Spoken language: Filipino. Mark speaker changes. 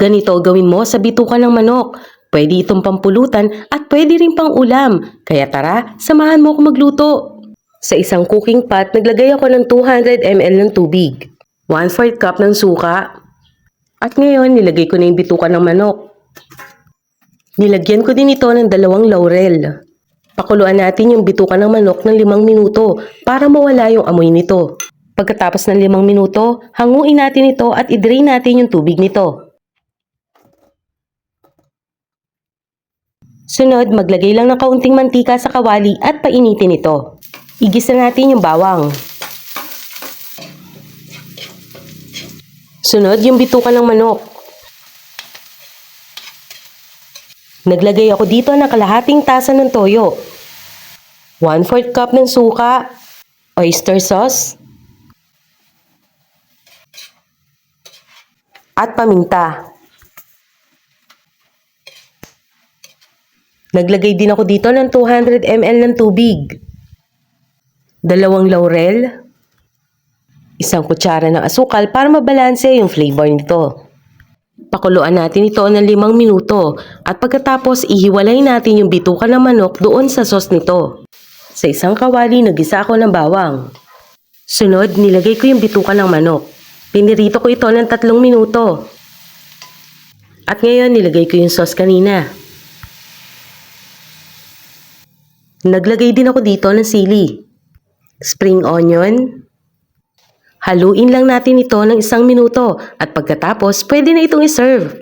Speaker 1: Ganito gawin mo sa bituka ng manok. Pwede itong pampulutan at pwede rin pang ulam. Kaya tara, samahan mo ako magluto. Sa isang cooking pot, naglagay ako ng 200 ml ng tubig, 1/4 cup ng suka, at ngayon nilagay ko na yung bituka ng manok. Nilagyan ko din ito ng 2 laurel. Pakuluan natin yung bituka ng manok ng 5 minuto para mawala yung amoy nito. Pagkatapos ng 5 minuto, hanguin natin ito at i-drain natin yung tubig nito. Sunod, maglagay lang ng kaunting mantika sa kawali at painitin ito. Igisa natin yung bawang. Sunod, yung bituka ng manok. Naglagay ako dito ng kalahating tasa ng toyo, 1/4 cup ng suka, oyster sauce, at paminta. Naglagay din ako dito ng 200 ml ng tubig, 2 laurel, 1 kutsara ng asukal para mabalanse yung flavor nito. Pakuluan natin ito ng 5 minuto at pagkatapos ihiwalay natin yung bituka ng manok doon sa sauce nito. Sa isang kawali, nagisa ako ng bawang. Sunod, nilagay ko yung bituka ng manok. Pinirito ko ito ng 3 minuto. At ngayon, nilagay ko yung sauce kanina. Naglagay din ako dito ng sili, spring onion. Haluin lang natin ito ng 1 minuto at pagkatapos pwede na itong iserve.